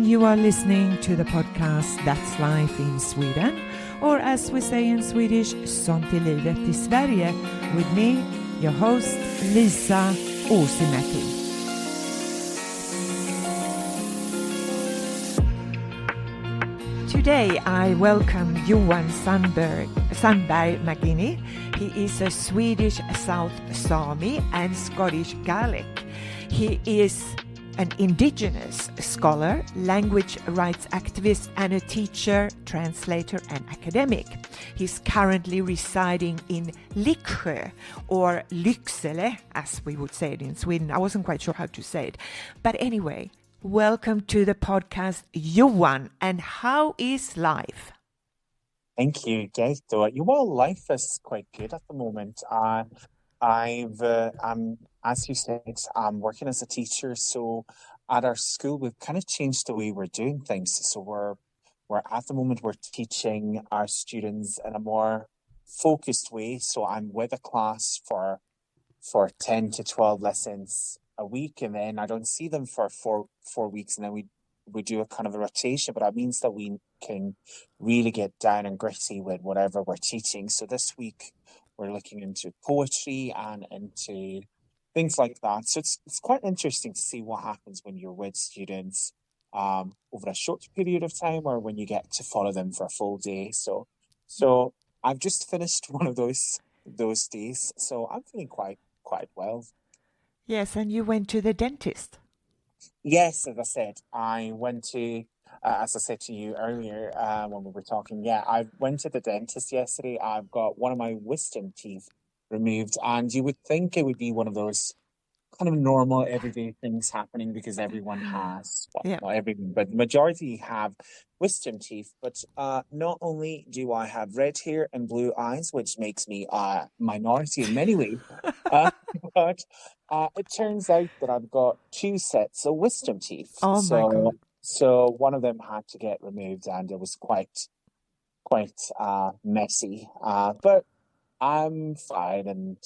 You are listening to the podcast That's Life in Sweden, or as we say in Swedish, Sånt är livet i Sverige, with me, your host, Lisa Åsimäki. Today I welcome Johan Sandström McGinnea. He is a Swedish South Saami and Scottish Gaelic. He is an indigenous scholar, language rights activist, and a teacher, translator, and academic. He's currently residing in Liksjoe, or Lycksele, as we would say it in Sweden. I wasn't quite sure how to say it. But anyway, welcome to the podcast, Johan. And how is life? Thank you, Gaelic. Well, life is quite good at the moment. As you said, I'm working as a teacher. So at our school, we've kind of changed the way we're doing things. So we're at the moment, we're teaching our students in a more focused way. So I'm with a class for 10 to 12 lessons a week. And then I don't see them for four weeks. And then we do a kind of a rotation, but that means that we can really get down and gritty with whatever we're teaching. So this week, we're looking into poetry and into things like that. So it's quite interesting to see what happens when you're with students over a short period of time, or when you get to follow them for a full day. So I've just finished one of those days, so I'm feeling quite well. Yes, and you went to the dentist. Yes, as I said, I went to. As I said to you earlier when we were talking, I went to the dentist yesterday. I've got one of my wisdom teeth removed, and you would think it would be one of those kind of normal everyday things happening because everyone has, not everyone, but the majority have wisdom teeth. But not only do I have red hair and blue eyes, which makes me a minority in many ways, but it turns out that I've got two sets of wisdom teeth. Oh my God. So one of them had to get removed, and it was quite messy. But I'm fine, and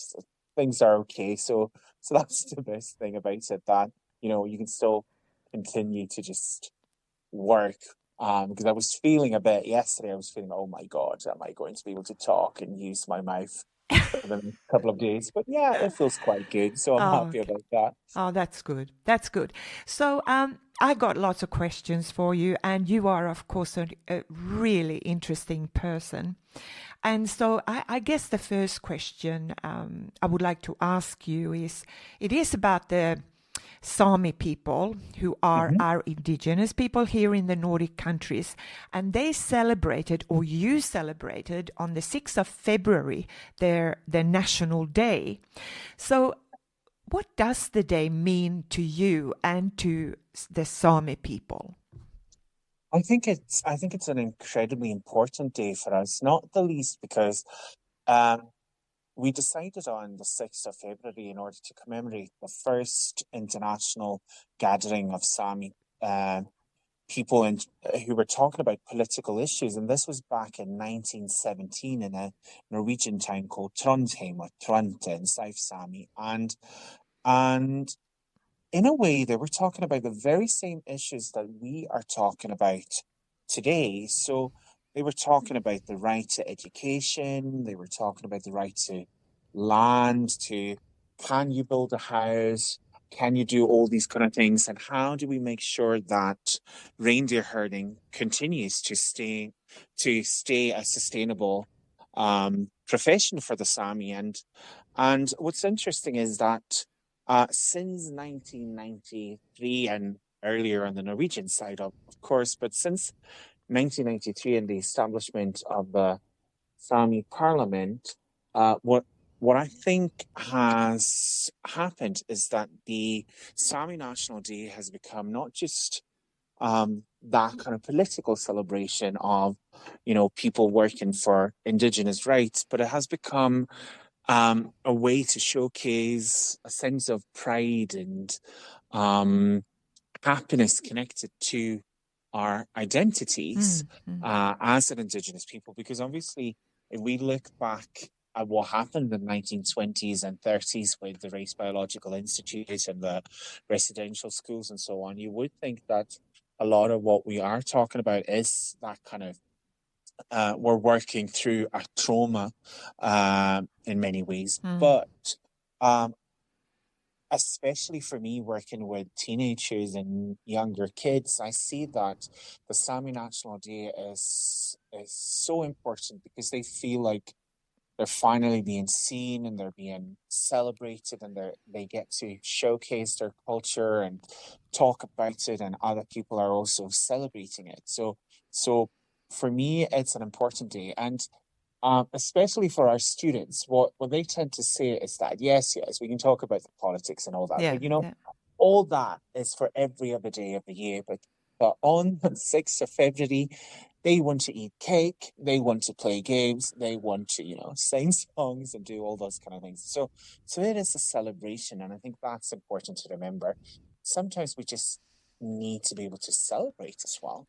things are okay. So that's the best thing about it, that you can still continue to just work. Because I was feeling a bit yesterday. I was feeling, oh my God, am I going to be able to talk and use my mouth for the next couple of days? But it feels quite good. So I'm happy about that. Oh, that's good. That's good. So I got lots of questions for you, and you are, of course, a really interesting person. And so I guess the first question I would like to ask you is about the Saami people, who are our indigenous people here in the Nordic countries. And they celebrated, or you celebrated, on the 6th of February, their National Day. So what does the day mean to you and to the Saami people? I think it's an incredibly important day for us, not the least because we decided on the 6th of February in order to commemorate the first international gathering of Saami people who were talking about political issues. And this was back in 1917 in a Norwegian town called Trondheim, or Trondheim in South Saami. And in a way, they were talking about the very same issues that we are talking about today. So they were talking about the right to education. They were talking about the right to land, to can you build a house? Can you do all these kind of things? And how do we make sure that reindeer herding continues to stay a sustainable profession for the Saami? And what's interesting is that since 1993, and earlier on the Norwegian side, of course, but since 1993 and the establishment of the Saami Parliament, what I think has happened is that the Saami National Day has become not just that kind of political celebration of, people working for indigenous rights, but it has become a way to showcase a sense of pride and happiness connected to our identities as an indigenous people. Because obviously, if we look back at what happened in the 1920s and 30s with the Race Biological Institute and the residential schools and so on, you would think that a lot of what we are talking about is that kind of we're working through a trauma in many ways. But especially for me, working with teenagers and younger kids, I see that the Sami National Day is so important because they feel like they're finally being seen and they're being celebrated, and they get to showcase their culture and talk about it, and other people are also celebrating it. So for me, it's an important day. And especially for our students, what they tend to say is that, yes, we can talk about the politics and all that, but all that is for every other day of the year. But on the 6th of February, they want to eat cake, they want to play games, they want to, sing songs and do all those kind of things. So it is a celebration, and I think that's important to remember. Sometimes we just need to be able to celebrate as well.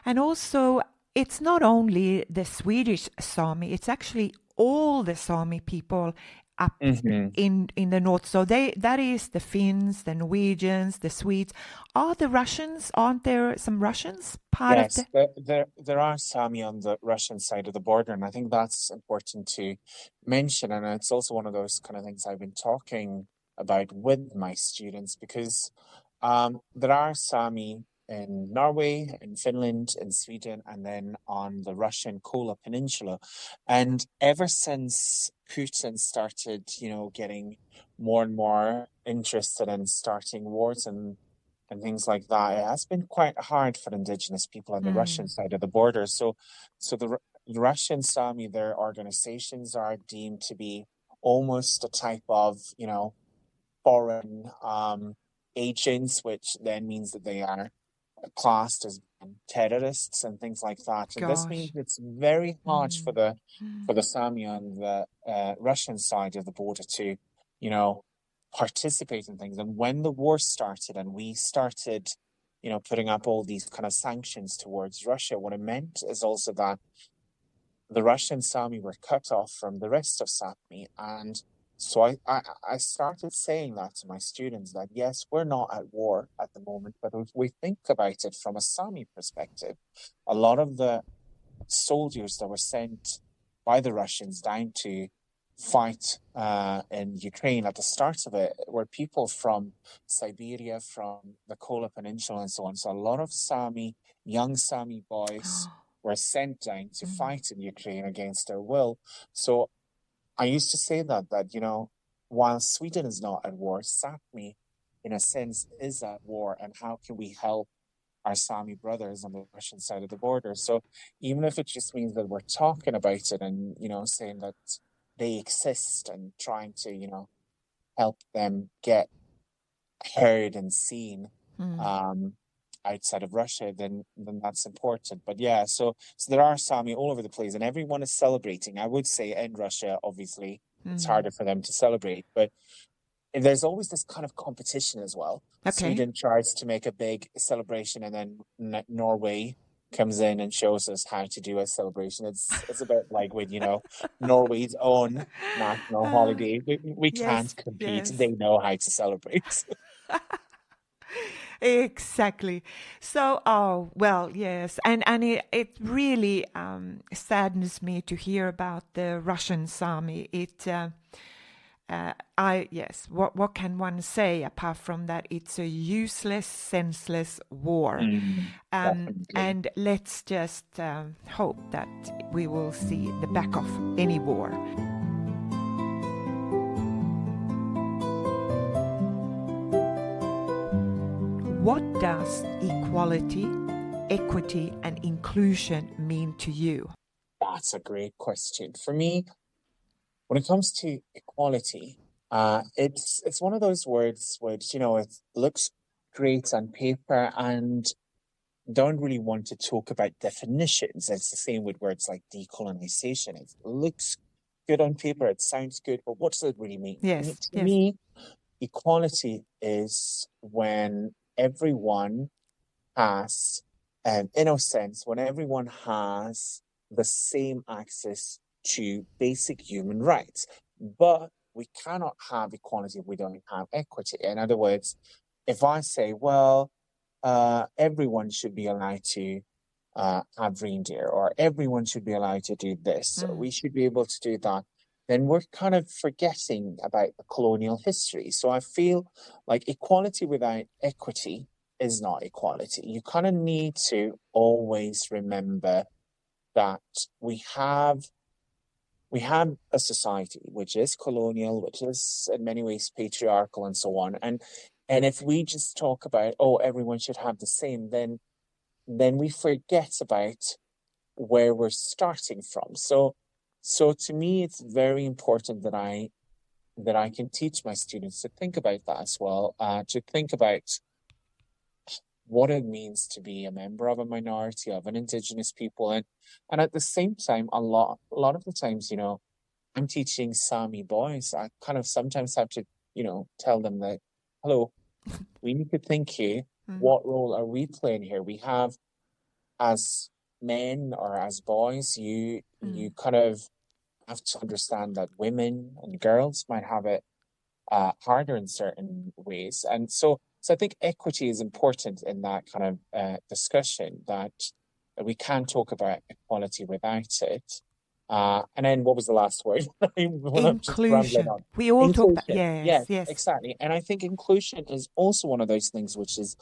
And also, it's not only the Swedish Saami, it's actually all the Saami people up in the north. So that is the Finns, the Norwegians, the Swedes. Are the Russians, aren't there some Russians part of the... There are Sami on the Russian side of the border, and I think that's important to mention. And it's also one of those kind of things I've been talking about with my students, because there are Sami in Norway, in Finland, in Sweden, and then on the Russian Kola Peninsula. And ever since Putin started, getting more and more interested in starting wars and things like that, it has been quite hard for indigenous people on the Russian side of the border. So the Russian Sami, their organizations are deemed to be almost a type of, foreign agents, which then means that they are classed as terrorists and things like that. And this means it's very hard for the Sami on the Russian side of the border to, participate in things. And when the war started and we started, putting up all these kind of sanctions towards Russia, what it meant is also that the Russian Sami were cut off from the rest of Sami. And so I started saying that to my students, that yes, we're not at war at the moment, but if we think about it from a Sami perspective, a lot of the soldiers that were sent by the Russians down to fight in Ukraine at the start of it were people from Siberia, from the Kola Peninsula and so on. So a lot of young Sami boys were sent down to fight in Ukraine against their will. So I used to say that, while Sweden is not at war, Sápmi, in a sense, is at war. And how can we help our Sami brothers on the Russian side of the border? So even if it just means that we're talking about it and, saying that they exist and trying to, help them get heard and seen outside of Russia, then that's important. But yeah, so there are Sami all over the place, and everyone is celebrating. I would say in Russia, obviously, it's harder for them to celebrate, but there's always this kind of competition as well. Sweden tries to make a big celebration, and then Norway comes in and shows us how to do a celebration. It's a bit like with, Norway's own national holiday. We can't compete. They know how to celebrate. Exactly. So, yes. And it really saddens me to hear about the Russian Sami. What can one say apart from that? It's a useless, senseless war. And let's just hope that we will see the back of any war. What does equality, equity, and inclusion mean to you? That's a great question. For me, when it comes to equality, it's one of those words which, it looks great on paper and don't really want to talk about definitions. It's the same with words like decolonisation. It looks good on paper, it sounds good, but what does it really mean? To me, equality is when everyone has, in a sense, when everyone has the same access to basic human rights. But we cannot have equality if we don't have equity. In other words, if I say, well, everyone should be allowed to have reindeer, or everyone should be allowed to do this, or we should be able to do that, then we're kind of forgetting about the colonial history. So I feel like equality without equity is not equality. You kind of need to always remember that we have a society which is colonial, which is in many ways patriarchal and so on. And if we just talk about, oh, everyone should have the same, then we forget about where we're starting from. So to me, it's very important that I can teach my students to think about that as well, to think about what it means to be a member of a minority, of an Indigenous people. And at the same time, a lot of the times, I'm teaching Saami boys. I kind of sometimes have to, tell them that, hello, we need to think here, what role are we playing here? We have, as men or as boys, you kind of have to understand that women and girls might have it harder in certain ways. And so I think equity is important in that kind of discussion, that we can talk about equality without it. And then what was the last word? Inclusion. We all talk about, yes. Exactly. And I think inclusion is also one of those things which is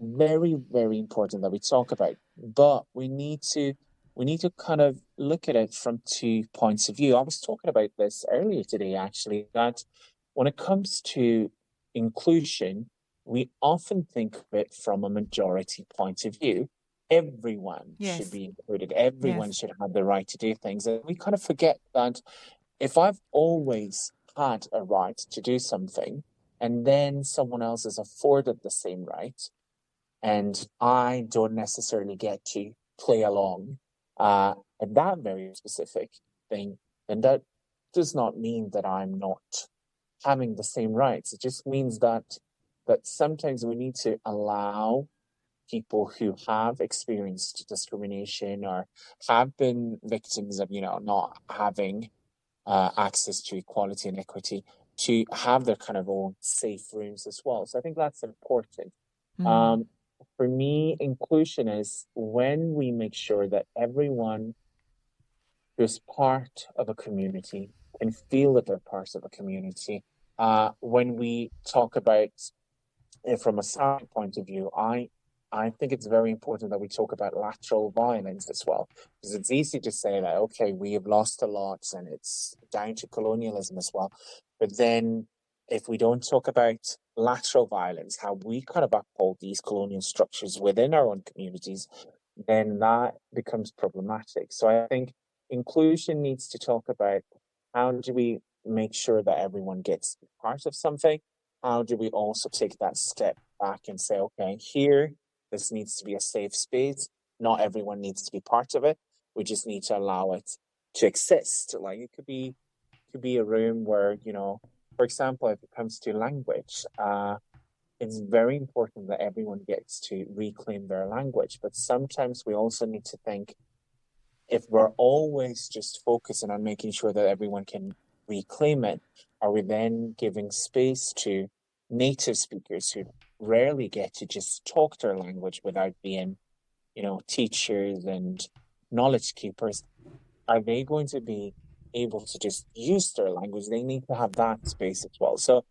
very, very important that we talk about. But we need to kind of look at it from 2 points of view. I was talking about this earlier today, actually, that when it comes to inclusion, we often think of it from a majority point of view. Everyone should be included. Everyone should have the right to do things. And we kind of forget that if I've always had a right to do something, and then someone else is afforded the same right, and I don't necessarily get to play along in that very specific thing, then that does not mean that I'm not having the same rights. It just means that sometimes we need to allow people who have experienced discrimination or have been victims of, not having access to equality and equity, to have their kind of own safe rooms as well. So I think that's important. For me, inclusion is when we make sure that everyone who's part of a community can feel that they're part of a community. When we talk about it from a Saami point of view, I think it's very important that we talk about lateral violence as well, because it's easy to say that, okay, we have lost a lot and it's down to colonialism as well. But then if we don't talk about lateral violence, how we kind of uphold these colonial structures within our own communities, then that becomes problematic. So I think inclusion needs to talk about how do we make sure that everyone gets part of something? How do we also take that step back and say, okay, here, this needs to be a safe space. Not everyone needs to be part of it. We just need to allow it to exist. Like it could be a room where, for example, if it comes to language, it's very important that everyone gets to reclaim their language. But sometimes we also need to think, if we're always just focusing on making sure that everyone can reclaim it, are we then giving space to native speakers who rarely get to just talk their language without being, teachers and knowledge keepers? Are they going to be able to just use their language? They need to have that space as well. So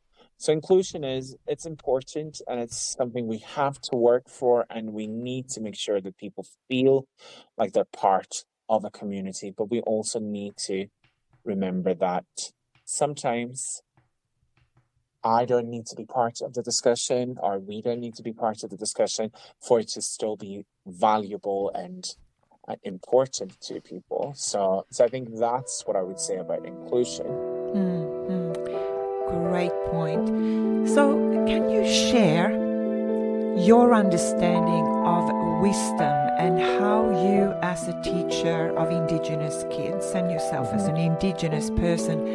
inclusion it's important, and it's something we have to work for, and we need to make sure that people feel like they're part of a community. But we also need to remember that sometimes I don't need to be part of the discussion, or we don't need to be part of the discussion for it to still be valuable and important to people. So I think that's what I would say about inclusion. Great point. So can you share your understanding of wisdom and how you, as a teacher of Indigenous kids and yourself as an Indigenous person,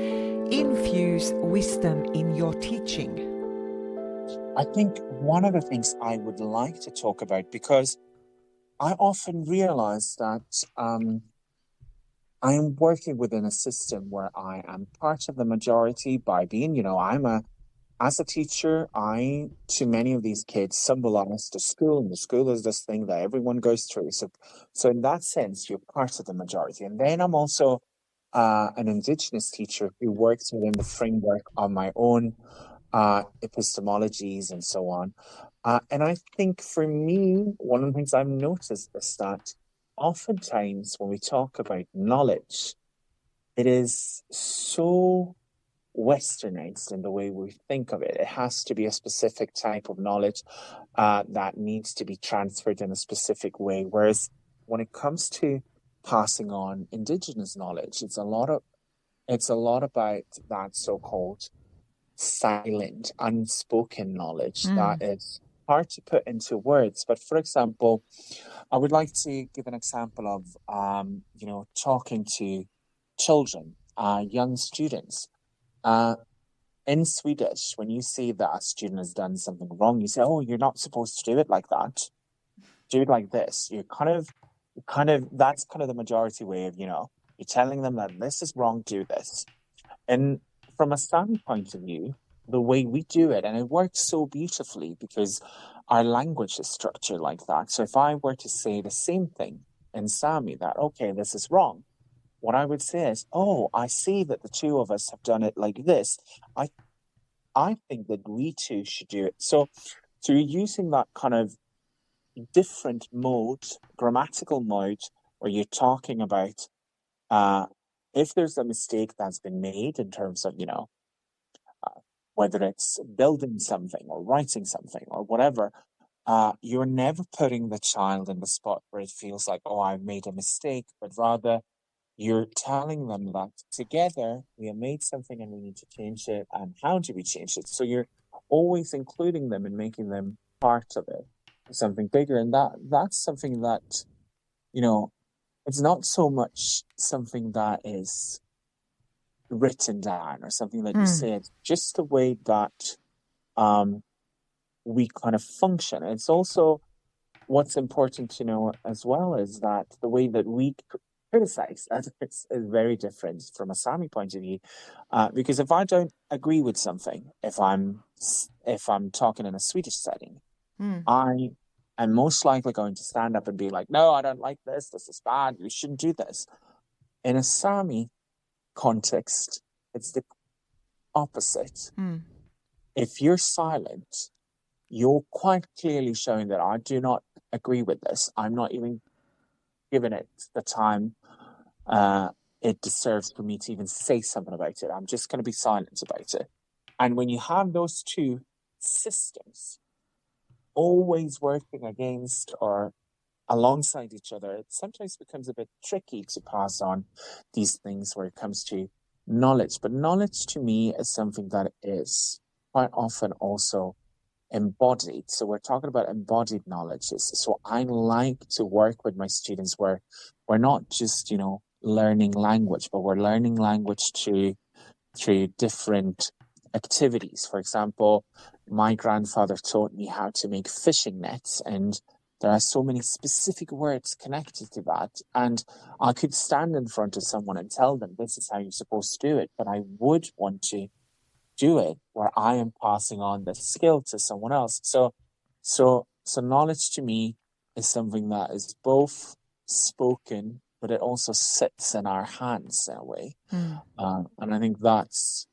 infuse wisdom in your teaching? I think one of the things I would like to talk about, because I often realize that I am working within a system where I am part of the majority by being, I'm as a teacher, to many of these kids, symbolize the school, and the school is this thing that everyone goes through. So in that sense, you're part of the majority. And then I'm also an Indigenous teacher who works within the framework of my own epistemologies and so on. And I think for me, one of the things I've noticed is that oftentimes when we talk about knowledge, it is so westernized in the way we think of it. It has to be a specific type of knowledge that needs to be transferred in a specific way. Whereas when it comes to passing on Indigenous knowledge, it's a lot about that so-called silent, unspoken knowledge that is hard to put into words. But for example, I would like to give an example of talking to children, young students. In Swedish, when you see that a student has done something wrong, you say, "Oh, you're not supposed to do it like that. Do it like this." You're that's kind of the majority way of, you're telling them that this is wrong, do this. And from a Sami point of view, the way we do it, and it works so beautifully because our language is structured like that. So if I were to say the same thing in Sami, that, okay, this is wrong, what I would say is, "Oh, I see that the two of us have done it like this. I think that we too should do it." So you're using that kind of different mode, grammatical mode, where you're talking about if there's a mistake that's been made in terms of, whether it's building something or writing something or whatever, you're never putting the child in the spot where it feels like, "Oh, I've made a mistake," but rather you're telling them that together we have made something and we need to change it, and how do we change it? So you're always including them and making them part of it, something bigger. And that's something that, it's not so much something that is written down or something that you say. It's just the way that we kind of function. It's also what's important to know as well is that the way that we criticize is very different from a Sami point of view, because if I don't agree with something, if I'm talking in a Swedish setting, I am most likely going to stand up and be like, "No, I don't like this. This is bad. You shouldn't do this." In a Sami context, it's the opposite. If you're silent, you're quite clearly showing that I do not agree with this. I'm not even giving it the time it deserves for me to even say something about it. I'm just going to be silent about it. And when you have those two systems always working against or alongside each other, it sometimes becomes a bit tricky to pass on these things where it comes to knowledge. But knowledge to me is something that is quite often also embodied. So we're talking about embodied knowledges. So I like to work with my students where we're not just, learning language, but we're learning language through different activities. For example, my grandfather taught me how to make fishing nets, and there are so many specific words connected to that. And I could stand in front of someone and tell them this is how you're supposed to do it, but I would want to do it where I am passing on the skill to someone else. So knowledge to me is something that is both spoken, but it also sits in our hands in a way. And I think that's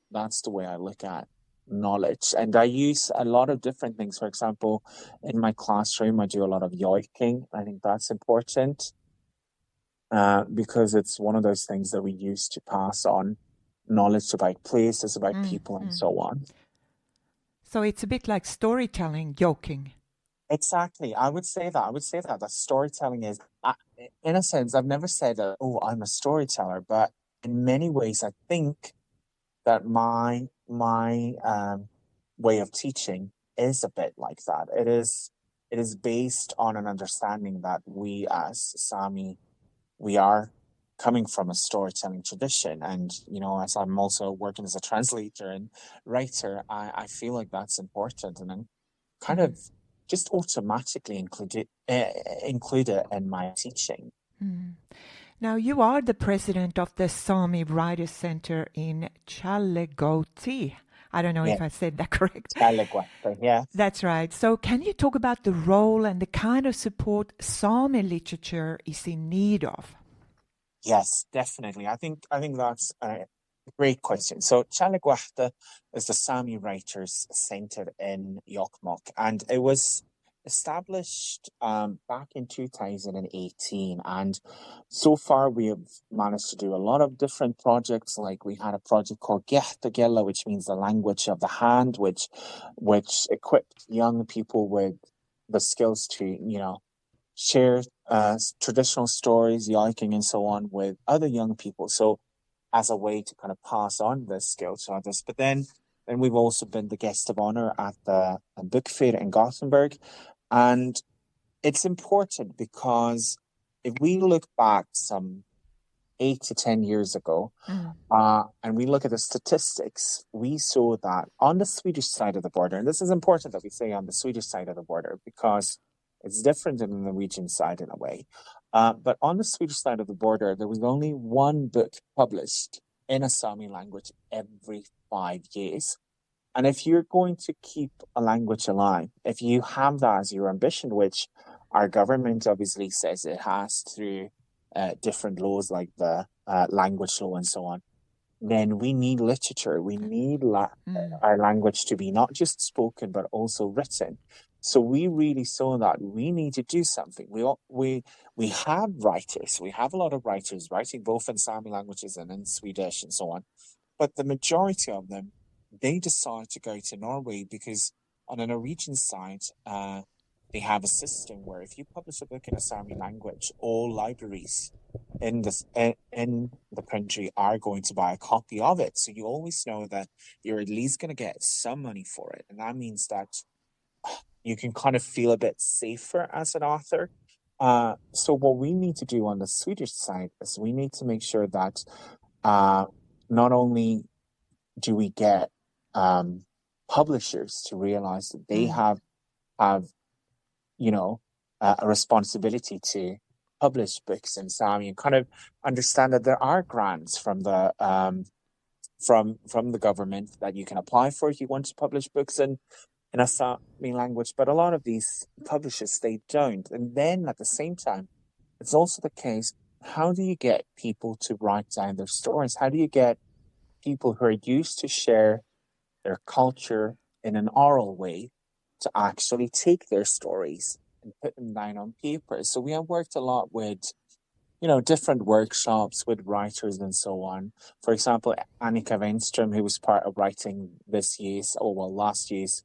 the way I look at knowledge. And I use a lot of different things. For example, in my classroom, I do a lot of yoiking. I think that's important because it's one of those things that we use to pass on knowledge about places, about people, and so on. So it's a bit like storytelling, joking. Exactly. I would say that storytelling is, in a sense, I've never said that, "Oh, I'm a storyteller," but in many ways, I think that my way of teaching is a bit like that. It is based on an understanding that we as Sami, we are coming from a storytelling tradition. And, as I'm also working as a translator and writer, I feel like that's important. And I'm kind of just automatically include it in my teaching. Now, you are the president of the Saami Writers Centre in Lyksjoe. I don't know Yeah, if I said that correct. yeah. That's right. So can you talk about the role and the kind of support Sami literature is in need of? Yes, definitely. I think that's a great question. So Chaligwahta is the Saami Writers Centre in Jokkmokk, and it was established back in 2018. And so far, we have managed to do a lot of different projects. Like we had a project called Gella, which means the language of the hand, which equipped young people with the skills to, share traditional stories, yiking, and so on with other young people. So as a way to kind of pass on this skill to others. But then we've also been the guest of honor at the book fair in Gothenburg. And it's important because if we look back some 8 to 10 years ago, and we look at the statistics, we saw that on the Swedish side of the border, and this is important that we say on the Swedish side of the border because it's different than the Norwegian side in a way. But on the Swedish side of the border, there was only one book published in a Sami language every 5 years. And if you're going to keep a language alive, if you have that as your ambition, which our government obviously says it has through different laws like the language law and so on, then we need literature. We need our language to be not just spoken, but also written. So we really saw that we need to do something. We have writers. We have a lot of writers writing both in Sami languages and in Swedish and so on. But the majority of them, they decide to go to Norway because on the Norwegian side, they have a system where if you publish a book in a Sami language, all libraries in the country are going to buy a copy of it. So you always know that you're at least going to get some money for it. And that means that you can kind of feel a bit safer as an author. So what we need to do on the Swedish side is we need to make sure that not only do we get publishers to realize that they have a responsibility to publish books in Sami and kind of understand that there are grants from the from the government that you can apply for if you want to publish books in a Sami language. But a lot of these publishers, they don't. And then at the same time, it's also the case, how do you get people to write down their stories? How do you get people who are used to share their culture in an oral way to actually take their stories and put them down on paper? So we have worked a lot with, different workshops with writers and so on. For example, Annika Wenström, who was part of writing last year's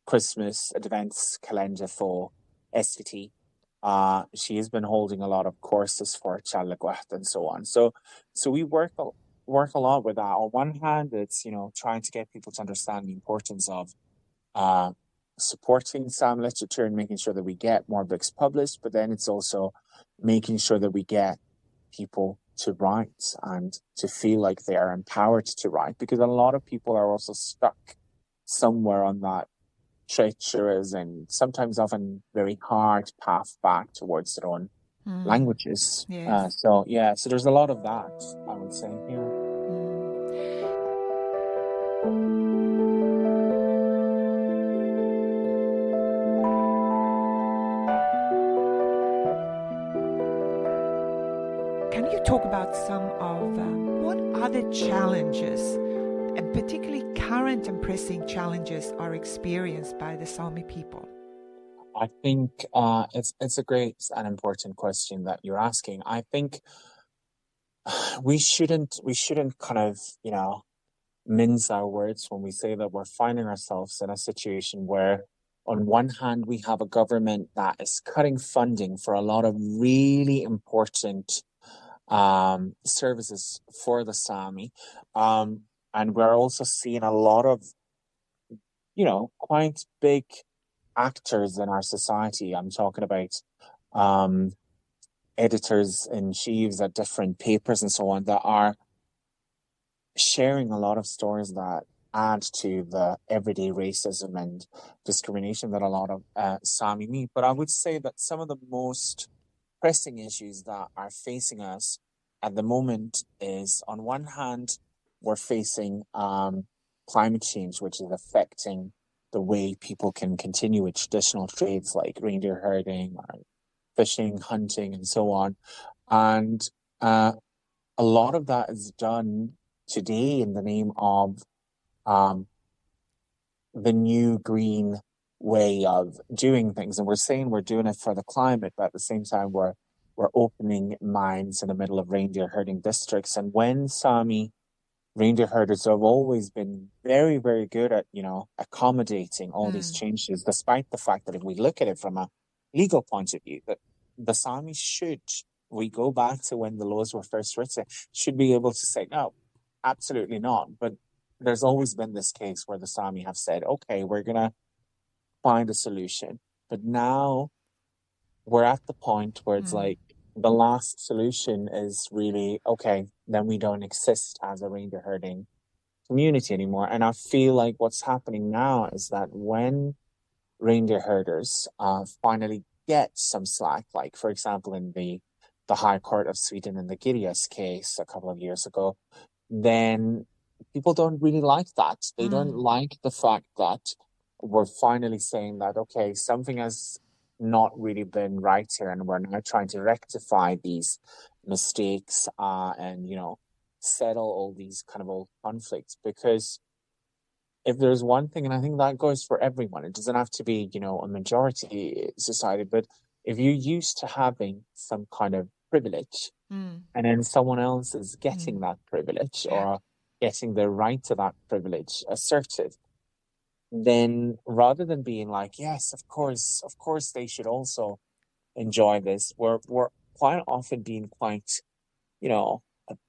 Christmas advents calendar for SVT. She has been holding a lot of courses for Chaligwat and so on. So we work a lot with that. On one hand, it's trying to get people to understand the importance of supporting Sami literature and making sure that we get more books published. But then it's also making sure that we get people to write and to feel like they are empowered to write, because a lot of people are also stuck somewhere on that treacherous and sometimes often very hard path back towards their own languages. Yes. So there's a lot of that, I would say, here. Can you talk about some of what other challenges, and particularly current and pressing challenges, are experienced by the Sami people? I think it's a great and important question that you're asking. I think we shouldn't kind of mince our words when we say that we're finding ourselves in a situation where, on one hand, we have a government that is cutting funding for a lot of really important services for the Sami, and we're also seeing a lot of quite big actors in our society. I'm talking about editors in chiefs at different papers and so on that are sharing a lot of stories that add to the everyday racism and discrimination that a lot of Sami meet. But I would say that some of the most pressing issues that are facing us at the moment is, on one hand, we're facing climate change, which is affecting the way people can continue with traditional trades like reindeer herding or fishing, hunting, and so on. And a lot of that is done today in the name of the new green way of doing things. And we're saying we're doing it for the climate, but at the same time, we're opening mines in the middle of reindeer herding districts. And when Saami reindeer herders have always been very, very good at, accommodating all these changes, despite the fact that if we look at it from a legal point of view, that the Sami should, we go back to when the laws were first written, should be able to say, no, absolutely not. But there's always been this case where the Sami have said, okay, we're going to find a solution. But now we're at the point where it's like the last solution is really, okay, then we don't exist as a reindeer herding community anymore. And I feel like what's happening now is that when reindeer herders finally get some slack, like, for example, in the High Court of Sweden in the Girjas case a couple of years ago, then people don't really like that. They don't like the fact that we're finally saying that, okay, something has not really been right here, and we're now trying to rectify these mistakes and, settle all these kind of old conflicts. Because if there's one thing, and I think that goes for everyone, it doesn't have to be, a majority society, but if you're used to having some kind of privilege and then someone else is getting that privilege or getting the right to that privilege asserted, then rather than being like, yes, of course they should also enjoy this, we're quite often being quite,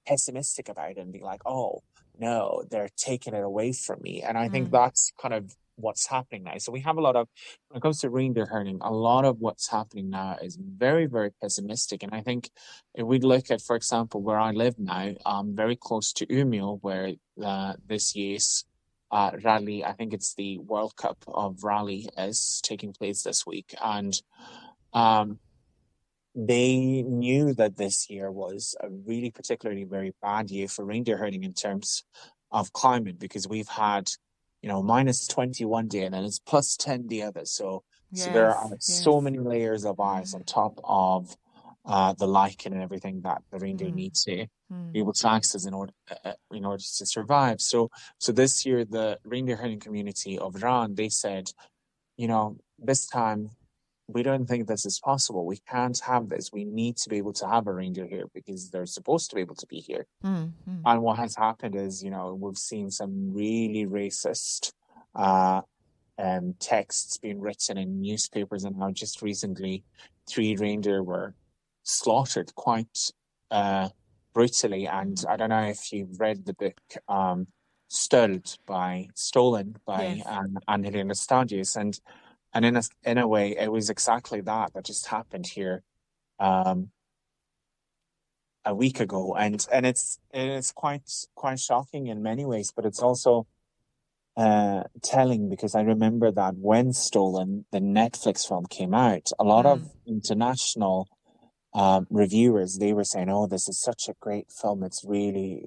pessimistic about it and being like, oh, no, they're taking it away from me. And I think that's kind of what's happening now. So we have a lot of, when it comes to reindeer herding, a lot of what's happening now is very, very pessimistic. And I think if we look at, for example, where I live now, very close to Umeå, where this year's rally, I think it's the World Cup of Rally, is taking place this week. And they knew that this year was a really particularly very bad year for reindeer herding in terms of climate, because we've had, minus 20 one day and then it's plus 10 the other. So there are so many layers of ice on top of the lichen and everything that the reindeer need to be able to access in order to survive. So this year, the reindeer herding community of Iran, they said, this time, we don't think this is possible. We can't have this. We need to be able to have a reindeer here because they're supposed to be able to be here. And what has happened is, we've seen some really racist texts being written in newspapers, and now just recently 3 reindeer were slaughtered quite brutally. And I don't know if you've read the book Stolen by Angelina Stadius, and in a way, it was exactly that just happened here a week ago, and it's quite shocking in many ways, but it's also telling, because I remember that when Stolen, the Netflix film, came out, a lot of international reviewers, they were saying, "Oh, this is such a great film. It's really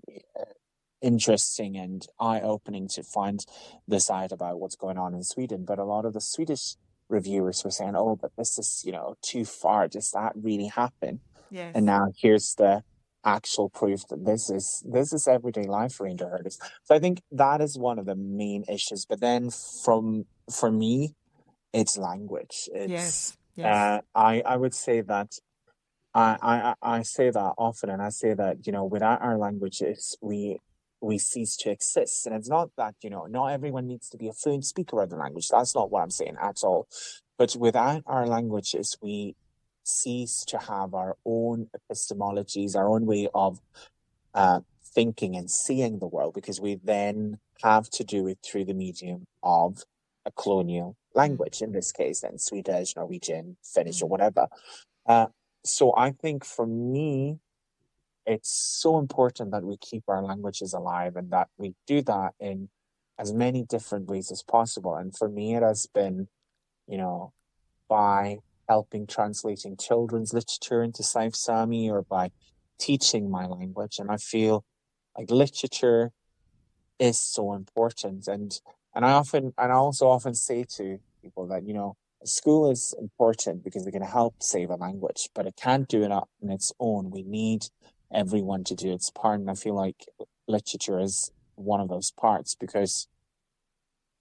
interesting and eye-opening to find this out about what's going on in Sweden." But a lot of the Swedish reviewers were saying, "Oh, but this is, too far. Does that really happen?" Yes. And now here's the actual proof that this is everyday life for reindeer herders. So I think that is one of the main issues. But then for me, it's language. It's I would say that I say that often, and I say that, without our languages, we cease to exist. And it's not that, not everyone needs to be a fluent speaker of the language. That's not what I'm saying at all. But without our languages, we cease to have our own epistemologies, our own way of thinking and seeing the world, because we then have to do it through the medium of a colonial language, in this case, then Swedish, Norwegian, Finnish, or whatever. So I think for me, it's so important that we keep our languages alive and that we do that in as many different ways as possible. And for me, it has been, by helping translating children's literature into Saami, or by teaching my language. And I feel like literature is so important. And I also often say to people that, school is important because it can help save a language, but it can't do it on its own. We need everyone to do its part. And I feel like literature is one of those parts because,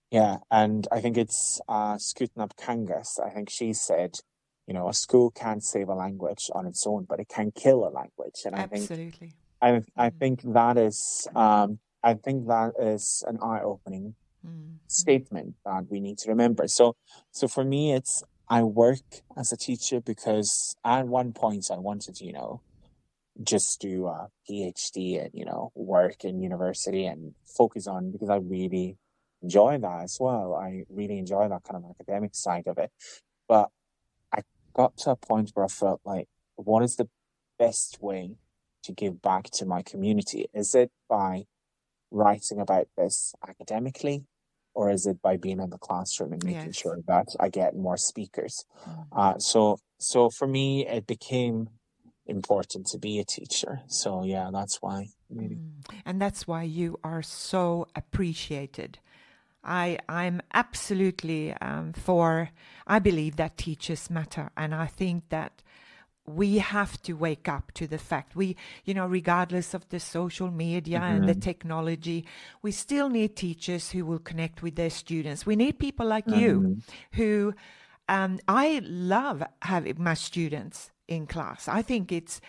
yeah, and I think it's Skutnap Kangas. I think she said, a school can't save a language on its own, but it can kill a language. And Absolutely. I think that is an eye-opening statement that we need to remember. So for me, I work as a teacher because at one point I wanted to, just do a PhD and, work in university and focus on, because I really enjoy that as well. I really enjoy that kind of academic side of it. But I got to a point where I felt like, what is the best way to give back to my community? Is it by writing about this academically, or is it by being in the classroom and making sure that I get more speakers? So for me, it became important to be a teacher. So yeah, that's why. Maybe. And that's why you are so appreciated. I'm absolutely I believe that teachers matter, and I think that we have to wake up to the fact regardless of the social media and the technology, we still need teachers who will connect with their students. We need people like you who, I love having my students in class. I think it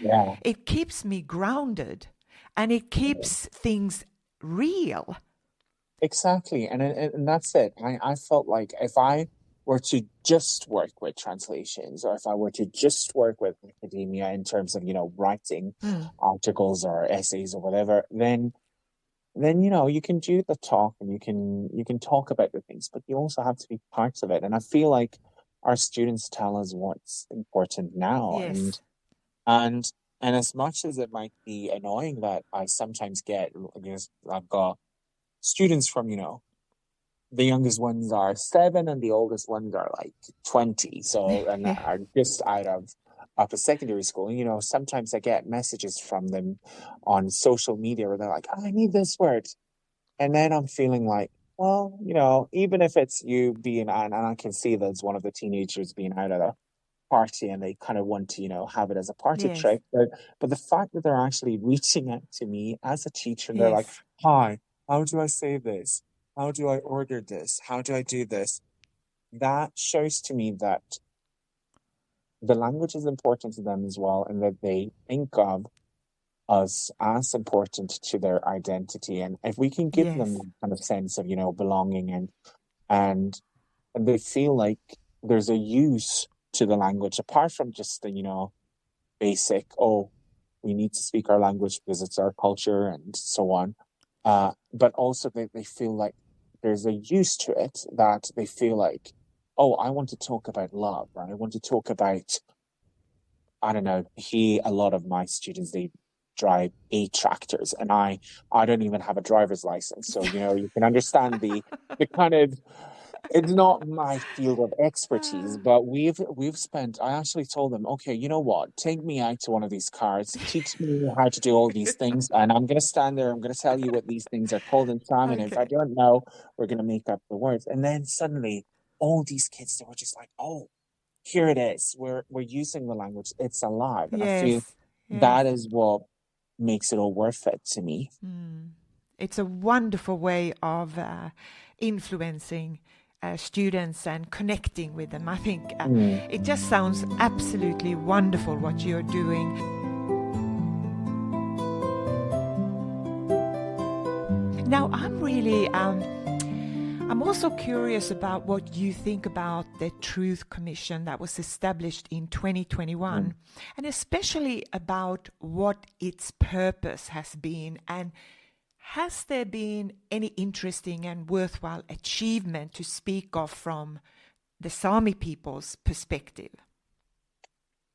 keeps me grounded and it keeps things real. Exactly. And that's it. I felt like if I were to just work with translations, or if I were to just work with academia in terms of, writing articles or essays or whatever, then you can do the talk and you can talk about the things, but you also have to be part of it. And I feel like our students tell us what's important now. Yes. And as much as it might be annoying that I sometimes get, because I've got students from, the youngest ones are 7 and the oldest ones are like 20. So, and are just out of upper secondary school. And, sometimes I get messages from them on social media where they're like, I need this word. And then I'm feeling like, well, even if it's you being, and I can see that it's one of the teenagers being out at a party and they kind of want to, have it as a party trick. But the fact that they're actually reaching out to me as a teacher and they're like, hi, how do I say this? How do I order this? How do I do this? That shows to me that the language is important to them as well, and that they think of us as important to their identity. And if we can give them that kind of sense of, belonging and they feel like there's a use to the language, apart from just the, basic, we need to speak our language because it's our culture and so on. But also they feel like there's a use to it, that they feel like, I want to talk about love, or I want to talk about, I don't know, a lot of my students, they drive 8 tractors and I don't even have a driver's license. So, you can understand the kind of, it's not my field of expertise, but we've spent, I actually told them, okay, you know what, take me out to one of these cars, teach me how to do all these things, and I'm going to stand there, I'm going to tell you what these things are called in Sami, and if I don't know, we're going to make up the words. And then suddenly, all these kids, they were just like, here it is, we're using the language, it's alive. And I feel that is what makes it all worth it to me. It's a wonderful way of influencing students and connecting with them. I think it just sounds absolutely wonderful what you're doing. Now, I'm also curious about what you think about the Truth Commission that was established in 2021, and especially about what its purpose has been, and has there been any interesting and worthwhile achievement to speak of from the Saami people's perspective?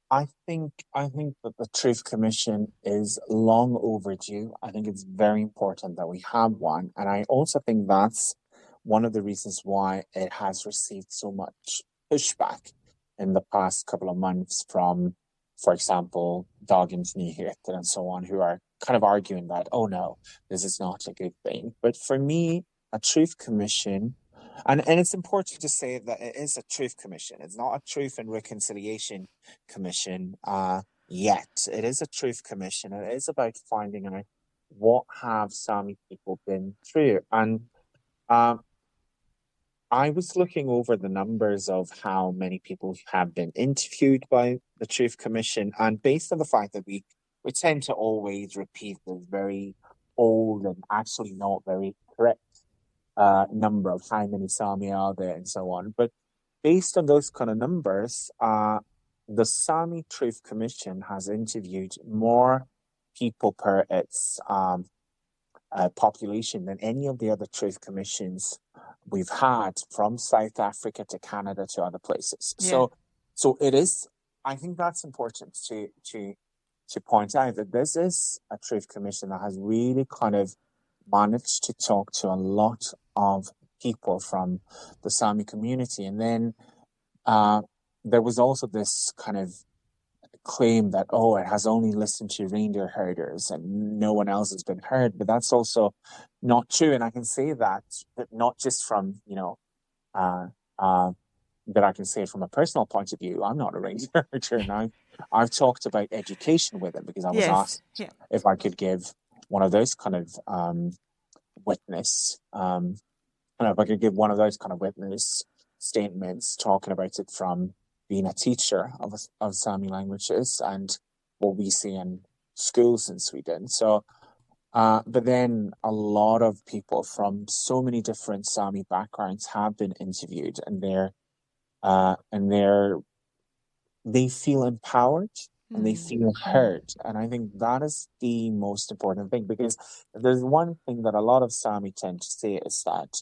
I think that the Truth Commission is long overdue. I think it's very important that we have one. And I also think that's one of the reasons why it has received so much pushback in the past couple of months from for example, Dagens Nyheter and so on, who are kind of arguing that, oh no, this is not a good thing. But for me, a truth commission, and it's important to say that it is a truth commission. It's not a truth and reconciliation commission yet. It is a truth commission. It is about finding out what have Sami people been through. And I was looking over the numbers of how many people have been interviewed by the Truth Commission, and based on the fact that we tend to always repeat this very old and actually not very correct number of how many Sami are there and so on. But based on those kind of numbers, the Sami Truth Commission has interviewed more people per its population than any of the other Truth Commissions we've had, from South Africa to Canada to other places. Yeah. So it is. I think that's important to point out, that this is a Truth Commission that has really kind of managed to talk to a lot of people from the Sami community. And then there was also this kind of claim that, oh, it has only listened to reindeer herders and no one else has been heard. But that's also not true. And I can say that, but not just from, that I can say from a personal point of view. I'm not a reindeer herder, and I've talked about education with them, because I was asked if I could give one of those kind of witness, if I could give one of those kind of witness statements, talking about it from being a teacher of Sami languages and what we see in schools in Sweden. So, but then a lot of people from so many different Sami backgrounds have been interviewed, and they feel empowered and they feel heard. And I think that is the most important thing, because there's one thing that a lot of Sami tend to say is that,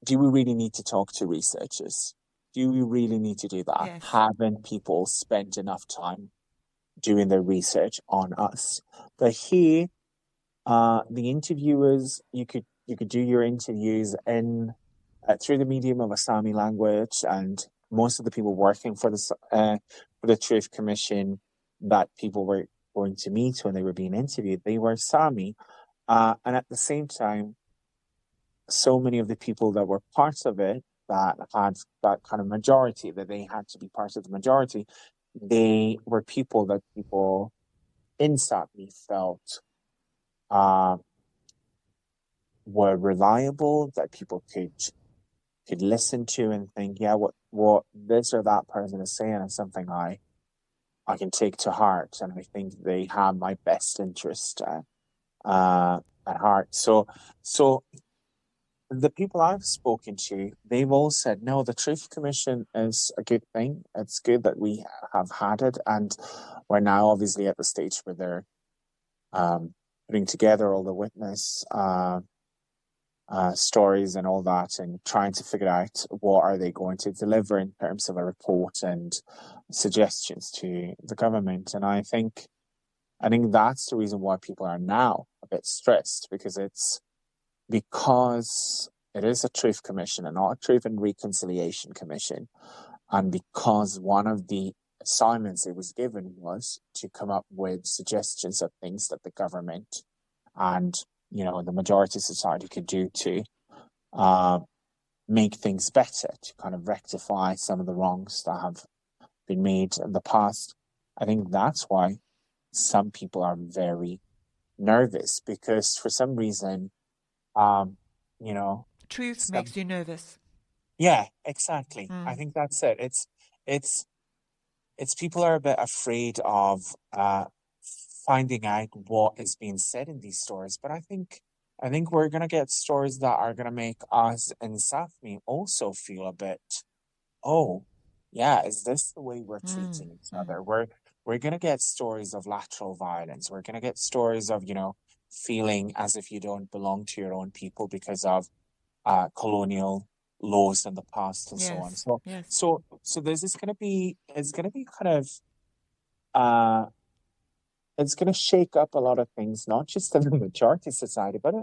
do we really need to talk to researchers? Do we really need to do that? Yes. Haven't people spent enough time doing their research on us? But here, the interviewers, you could do your interviews in through the medium of a Sami language, and most of the people working for the Truth Commission that people were going to meet when they were being interviewed, they were Sami, and at the same time, so many of the people that were parts of it, that had that kind of majority, that they had to be part of the majority, they were people that people in Sami felt were reliable, that people could listen to and think, yeah, what this or that person is saying is something I can take to heart, and I think they have my best interest at heart. So the people I've spoken to, they've all said, no, the Truth Commission is a good thing. It's good that we have had it, and we're now obviously at the stage where they're putting together all the witness stories and all that, and trying to figure out what are they going to deliver in terms of a report and suggestions to the government. And I think that's the reason why people are now a bit stressed, because it is a Truth Commission and not a Truth and Reconciliation Commission, and because one of the assignments it was given was to come up with suggestions of things that the government and the majority of society could do to make things better, to kind of rectify some of the wrongs that have been made in the past. I think that's why some people are very nervous, because for some reason, truth makes you nervous. Yeah, exactly. I think that's it. It's people are a bit afraid of finding out what is being said in these stories. But I think we're gonna get stories that are gonna make us in Sápmi also feel a bit, oh, yeah, is this the way we're treating each other? We're gonna get stories of lateral violence. We're gonna get stories of, feeling as if you don't belong to your own people because of colonial laws in the past and so on. So there's this it's gonna be kind of it's gonna shake up a lot of things, not just in the majority society, but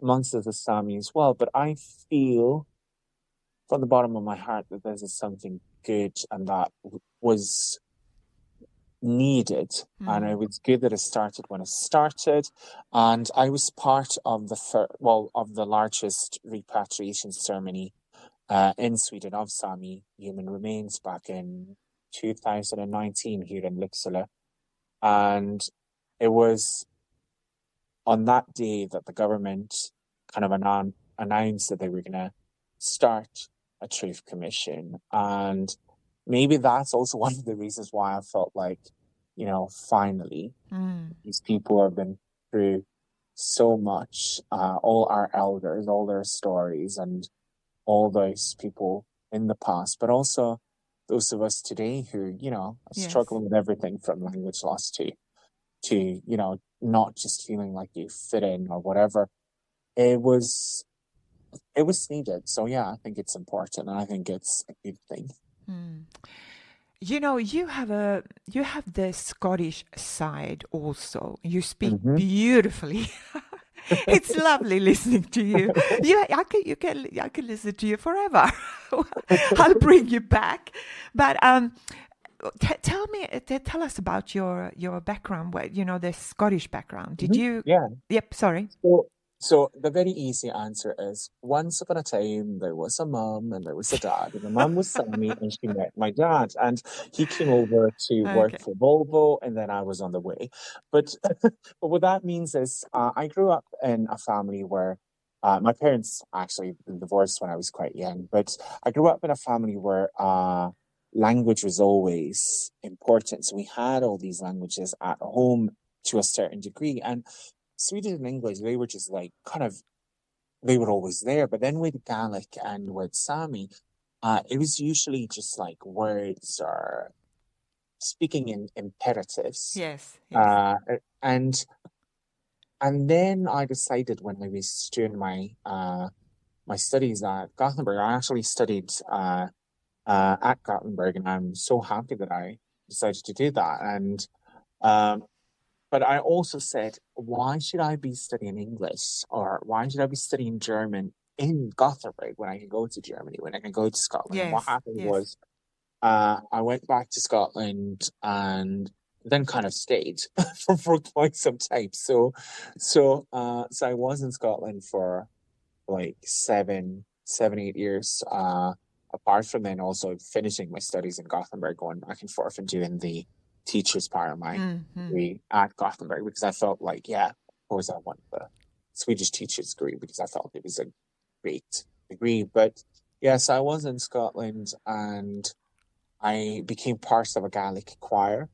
amongst the Sami as well. But I feel from the bottom of my heart that this is something good, and that was needed, and it was good that it started when it started. And I was part of the largest repatriation ceremony in Sweden of Sami human remains back in 2019 here in Lycksele. And it was on that day that the government kind of announced that they were going to start a truth commission. And maybe that's also one of the reasons why I felt like, finally, these people have been through so much, all our elders, all their stories, and all those people in the past, but also those of us today who, are struggling with everything from language loss to, not just feeling like you fit in or whatever. It was needed. So yeah, I think it's important, and I think it's a good thing. You have the Scottish side also. You speak beautifully. It's lovely listening to you. I can listen to you forever. I'll bring you back. But tell us about your background. The Scottish background. Did you? Yeah. Yep. Sorry. So the very easy answer is, once upon a time there was a mum and there was a dad, and the mum was Saami and she met my dad, and he came over to work for Volvo, and then I was on the way. But what that means is I grew up in a family where my parents actually divorced when I was quite young, but I grew up in a family where language was always important. So we had all these languages at home to a certain degree, and Swedish and English, they were just like they were always there. But then with Gaelic and with Saami, it was usually just like words or speaking in imperatives. Yes. And then I decided, when I was doing my my studies at Gothenburg, I actually studied at Gothenburg, and I'm so happy that I decided to do that. And but I also said, why should I be studying English, or why should I be studying German in Gothenburg when I can go to Germany, when I can go to Scotland? Yes, and what happened was I went back to Scotland and then kind of stayed for quite some time. So I was in Scotland for like 8 years. Apart from then also finishing my studies in Gothenburg, going back and forth and doing the teacher's part of my degree at Gothenburg, because I felt like, of course I want the Swedish teacher's degree because I felt it was a great degree. But yes, I was in Scotland and I became part of a Gaelic choir.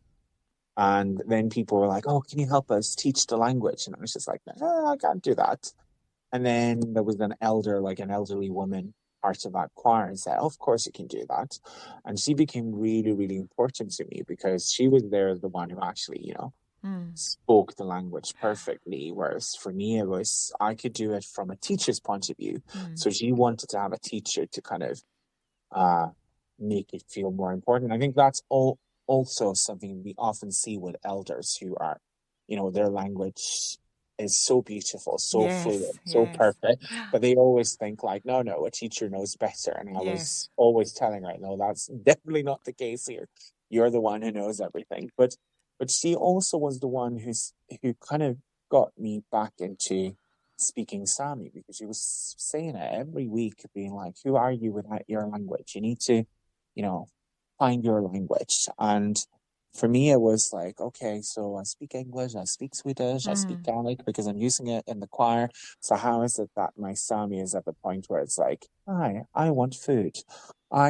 And then people were like, oh, can you help us teach the language? And I was just like, no, I can't do that. And then there was an elderly woman, part of that choir, and said, oh, of course you can do that. And she became really, really important to me because she was there as the one who actually, spoke the language perfectly. Whereas for me, I could do it from a teacher's point of view. So she wanted to have a teacher to kind of make it feel more important. I think that's also something we often see with elders who are, their language is so beautiful, so fluid, so perfect, but they always think like, no, a teacher knows better. And I was always telling her, no, that's definitely not the case here. You're the one who knows everything. But she also was the one who kind of got me back into speaking Saami, because she was saying it every week, being like, who are you without your language? You need to, find your language. And for me, it was like, okay, so I speak English, I speak Swedish, I speak Gaelic because I'm using it in the choir. So how is it that my Saami is at the point where it's like, hi, I want food.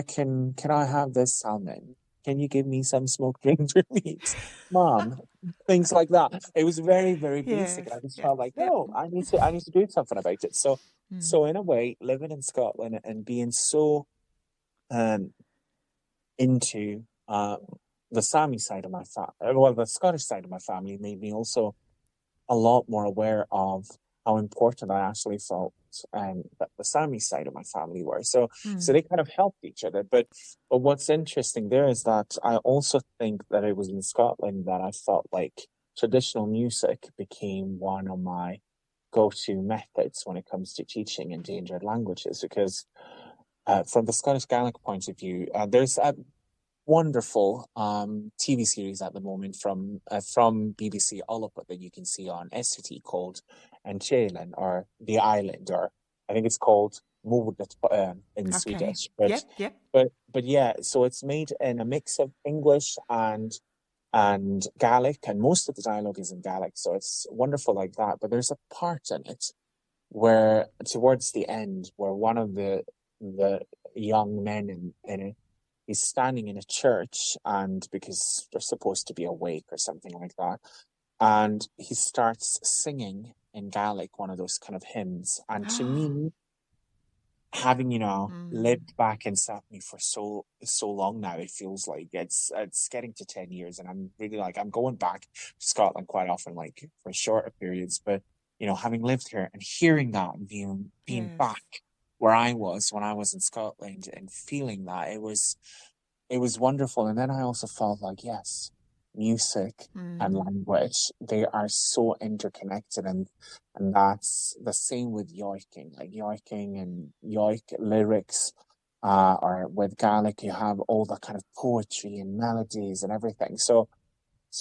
Can I have this salmon? Can you give me some smoked ginger meat? Mom, things like that. It was very, very basic. And I just felt like, no, I need to do something about it. So in a way, living in Scotland and being so into the Saami side of my family, the Scottish side of my family, made me also a lot more aware of how important I actually felt that the Saami side of my family were. So they kind of helped each other. But what's interesting there is that I also think that it was in Scotland that I felt like traditional music became one of my go-to methods when it comes to teaching endangered languages, because from the Scottish Gaelic point of view, there's wonderful TV series at the moment from BBC Oliver that you can see on SCT called Enchelen, or The Island, or I think it's called Mordet in Okay. Swedish. Yep. But yeah, so it's made in a mix of English and Gaelic, and most of the dialogue is in Gaelic, so it's wonderful like that. But there's a part in it where towards the end where one of the young men in it, he's standing in a church, and because they're supposed to be awake or something like that, and he starts singing in Gaelic, one of those kind of hymns. And to me, having lived back in Saami for so long now, it feels like it's getting to 10 years, and I'm really like, I'm going back to Scotland quite often, like for shorter periods, but having lived here and hearing that and being Yes. back where I was when I was in Scotland and feeling that, it was wonderful. And then I also felt like, yes, music and language, they are so interconnected, and that's the same with yoiking. Like yoiking and yoik lyrics, or with Gaelic, you have all the kind of poetry and melodies and everything. So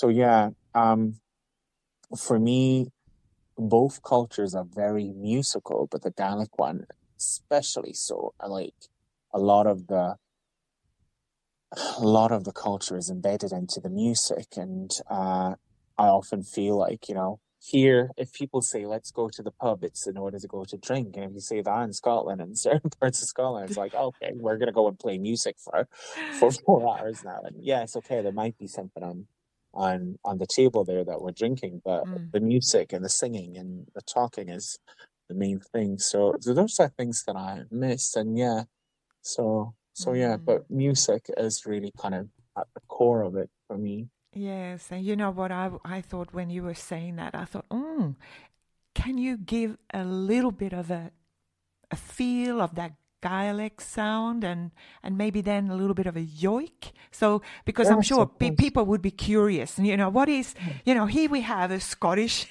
yeah, for me, both cultures are very musical, but the Gaelic one especially so. I like a lot of the culture is embedded into the music, and I often feel like, here, if people say, let's go to the pub, it's in order to go to drink. And if you say that in Scotland and certain parts of Scotland, it's like, okay, we're going to go and play music for 4 hours now. And yeah, it's okay. There might be something on the table there that we're drinking, but the music and the singing and the talking is the main thing. So those are things that I miss. And yeah, so yeah, but music is really kind of at the core of it for me. Yes, and you know what I thought when you were saying that, I thought, can you give a little bit of a feel of that Gaelic sound, and maybe then a little bit of a yoik? So, because I'm Yes, sure of course. people would be curious, what is, here we have a Scottish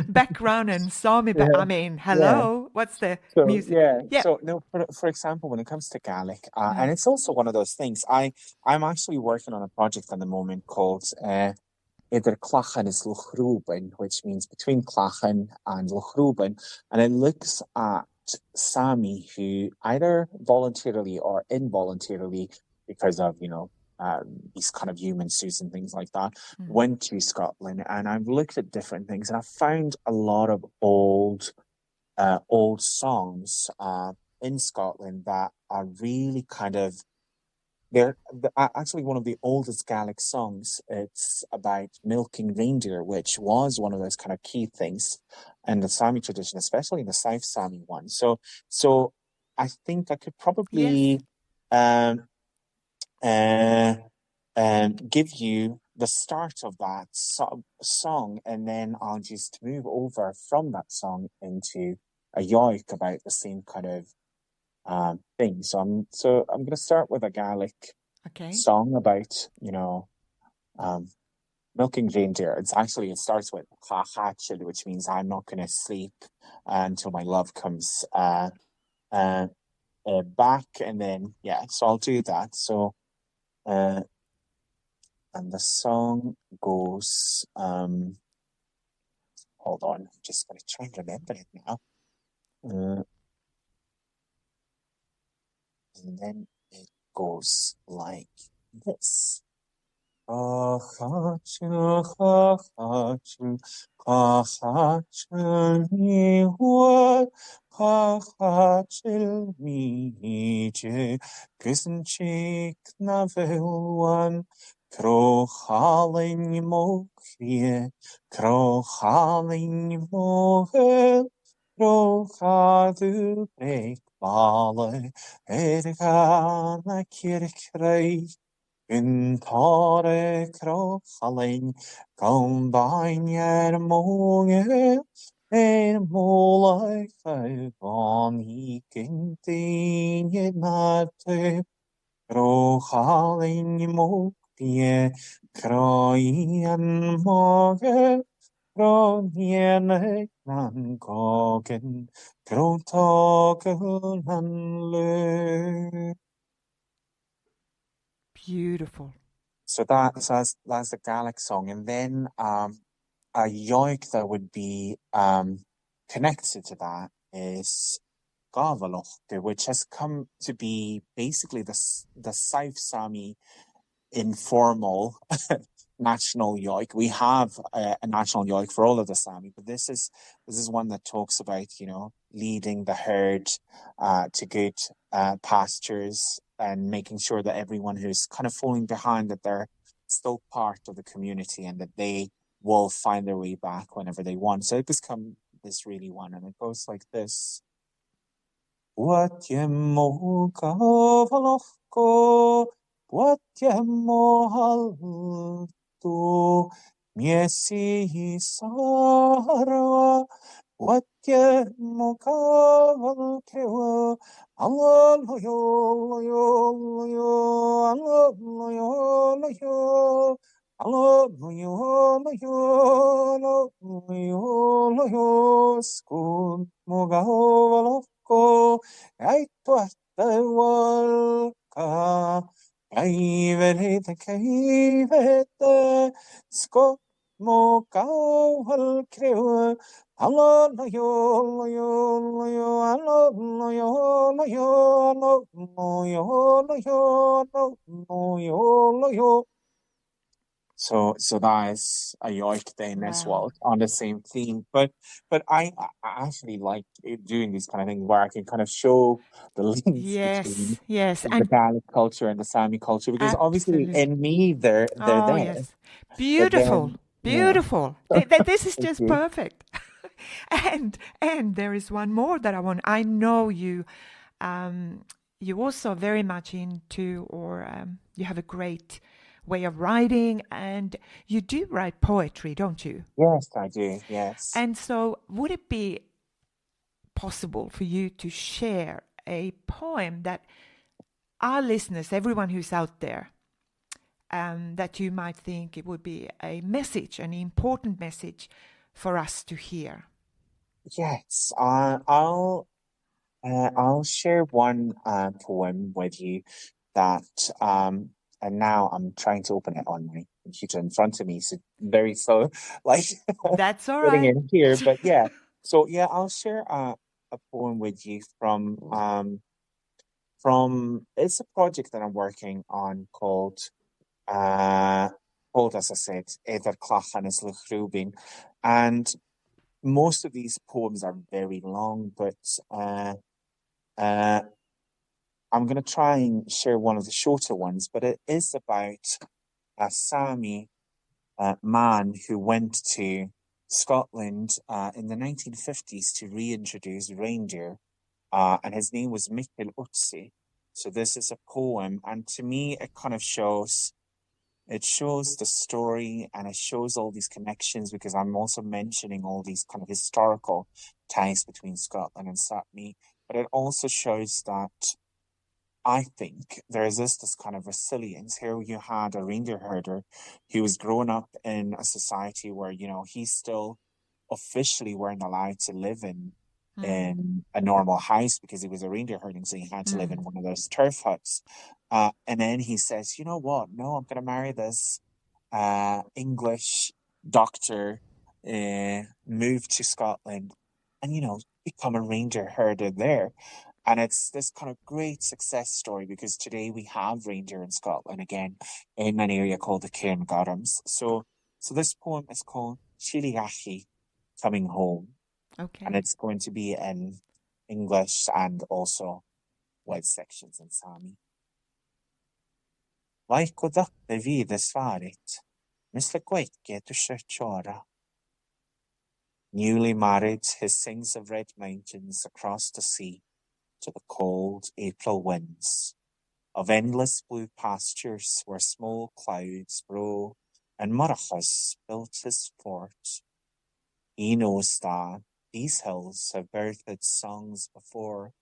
background and Saami, but I mean, Yeah. hello, what's the So music? yeah, Yeah. so no, for example, when it comes to Gaelic, and it's also one of those things. I'm actually working on a project at the moment called Idir Clachan is Lyksjoe, which means between Clachan and Lyksjoe, and it looks at Sami who either voluntarily or involuntarily, because of these kind of human suits and things like that, went to Scotland. And I've looked at different things, and I've found a lot of old songs in Scotland that are really kind of, they're actually one of the oldest Gaelic songs. It's about milking reindeer, which was one of those kind of key things in the Sami tradition, especially in the South Sami one. So I think I could probably um, give you the start of that song, and then I'll just move over from that song into a yoik about the same kind of thing. So I'm going to start with a Gaelic song about milking reindeer. It starts with "Clachachil," which means I'm not going to sleep until my love comes back, and then so I'll do that. So and the song goes. Hold on, I'm just going to try and remember it now. And then it goes like this. Chachil, chachil, chachil mi wa, chachil mi je, Küsenchik na velwan, Krochalin mokrie, Krochalin mohel, Krochadu break bale, Ergana kirkrei, Tare krochalin, combine moge, molai on he continue crochalin mokpie, croian moge, croien nan gogen, crotogen le. Beautiful. So that's the Gaelic song. And then a yoik that would be connected to that is Gavalok, which has come to be basically the South Sami informal national yoik. We have a national yoik for all of the Sami, but this is one that talks about, leading the herd to good pastures and making sure that everyone who's kind of falling behind, that they're still part of the community and that they will find their way back whenever they want. So it become this really one, and it goes like this. What ye mo kavaloko, what ye mo halto, miesi sarva, what ye mo kavalkewa, Allah yo yo yo, Allah yo yo. Allo yo skun mogavaloko ai tuatawalka aiverita kaivete skot mogaval creo allo yo allo yo. So that is a yoik then as well, on the same theme. But I actually like doing these kind of things where I can kind of show the links between the Gaelic culture and the Sami culture, because obviously in me they're there. Yes, beautiful, beautiful. This is just perfect. And there is one more that I want. I know you also very much into, or you have a great way of writing, and you do write poetry, don't you? Yes, I do, yes. And so would it be possible for you to share a poem that our listeners, everyone who's out there, that you might think it would be a message, an important message for us to hear? Yes, I'll share one poem with you that and now I'm trying to open it on my computer in front of me, so very slow, like that's all getting right in here. But yeah, so yeah, I'll share a poem with you from it's a project that I'm working on called as I said, Eder Clachan is Lyksjoe, and most of these poems are very long, but I'm going to try and share one of the shorter ones, but it is about a Sami man who went to Scotland in the 1950s to reintroduce reindeer, and his name was Mikkel Utsi. So this is a poem, and to me it kind of shows the story, and it shows all these connections, because I'm also mentioning all these kind of historical ties between Scotland and Sápmi, but it also shows that I think there is this kind of resilience. Here you had a reindeer herder who was growing up in a society where, he still officially weren't allowed to live in a normal house because he was a reindeer herding, so he had to live in one of those turf huts. And then he says, you know what? No, I'm going to marry this English doctor, move to Scotland and, become a reindeer herder there. And it's this kind of great success story, because today we have reindeer in Scotland again in an area called the Cairngorms. So this poem is called Chiliachi, Coming Home. Okay. And it's going to be in English and also with sections in Sami. Vaikko datte vides varit, mistä kaikkea chora. Newly married, he sings of red mountains across the sea to the cold April winds, of endless blue pastures where small clouds grow, and Murachas built his fort. He knows that these hills have birthed songs before,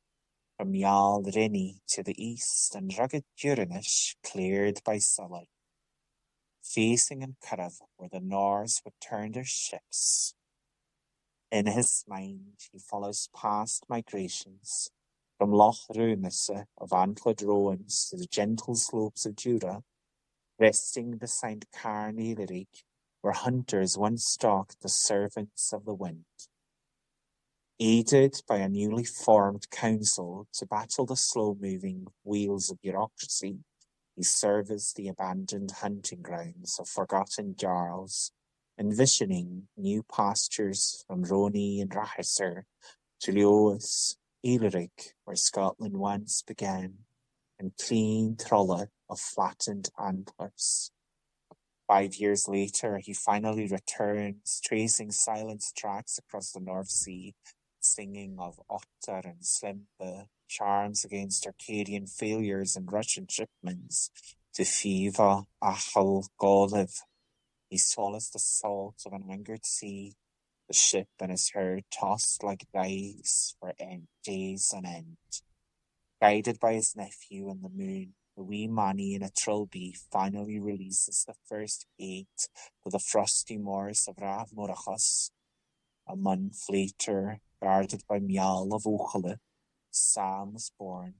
from Yald Rinny to the east, and rugged Durinish cleared by Sully, facing in Curragh where the Norse would turn their ships. In his mind, he follows past migrations, from Loch Runesse of Antler Roans to the gentle slopes of Jura, resting beside Cairn Lyric, where hunters once stalked the servants of the wind. Aided by a newly formed council to battle the slow-moving wheels of bureaucracy, he serviced the abandoned hunting grounds of forgotten jarls, envisioning new pastures from Roni and Rahisar to Leoas, Ilric, where Scotland once began, and clean Trolla of flattened antlers. 5 years later, he finally returns, tracing silent tracks across the North Sea, singing of Otter and Slimpe, charms against Arcadian failures and Russian shipments to Fiva, Achel, Goliv. He swallows the salt of an angered sea, the ship and his herd tossed like dice for days on end. Guided by his nephew and the moon, the wee Manny in a trilby finally releases the first gate to the frosty moors of Rath Morachas. A month later, guarded by Miall of Lycksele, Sam was born,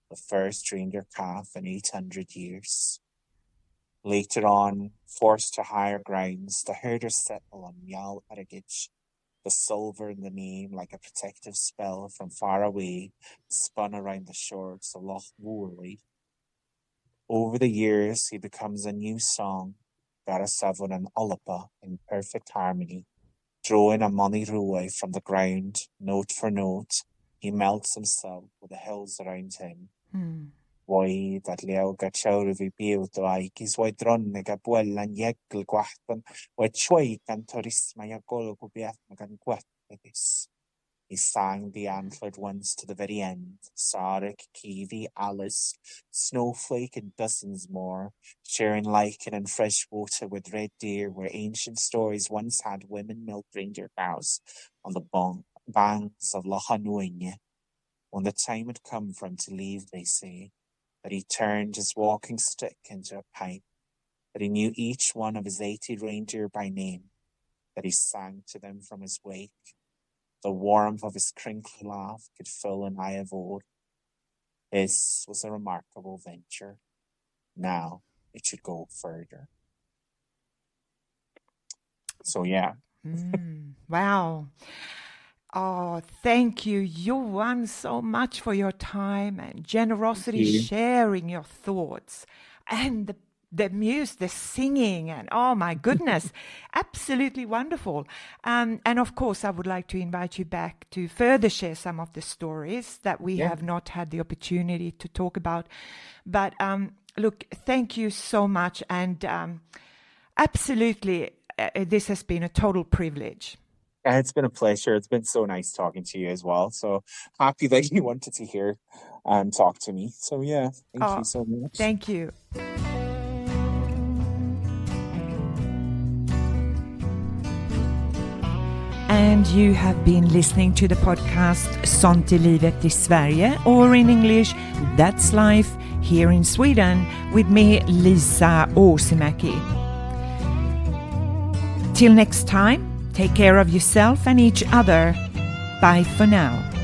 the first reindeer calf in 800 years. Later on, forced to higher grounds, the herders settle on Miall Arigich, the silver in the name like a protective spell from far away, spun around the shores of Loch Wooley. Over the years, he becomes a new song, Garasavon and Olapa, in perfect harmony. Drawing a money ruai from the ground, note for note, he melts himself with the hills around him. Why that leo gachaur vi biw dwai, gis wai dronnig a bwel an yegl gwachtan, wai chwai gan torisma a golwg o biath gan gwethegis. He sang the antlered ones to the very end, Sarek, Kiwi, Alice, Snowflake and dozens more, sharing lichen and fresh water with red deer where ancient stories once had women milk reindeer cows on the banks of Loch Anouine. When the time had come for him to leave, they say, that he turned his walking stick into a pipe, that he knew each one of his 80 reindeer by name, that he sang to them from his wake. The warmth of his crinkly laugh could fill an eye of old. This was a remarkable venture. Now it should go further. So, yeah. Wow. Oh, thank you, Johan, so much for your time and generosity, sharing your thoughts and the music, the singing, and oh my goodness, absolutely wonderful. And of course, I would like to invite you back to further share some of the stories that we have not had the opportunity to talk about. But look, thank you so much. And absolutely, this has been a total privilege. It's been a pleasure. It's been so nice talking to you as well. So happy that you wanted to hear and talk to me. So yeah, thank you so much. Thank you. And you have been listening to the podcast Sånt är livet I Sverige, or in English, That's Life here in Sweden, with me, Lisa Åsimäki. Till next time, take care of yourself and each other. Bye for now.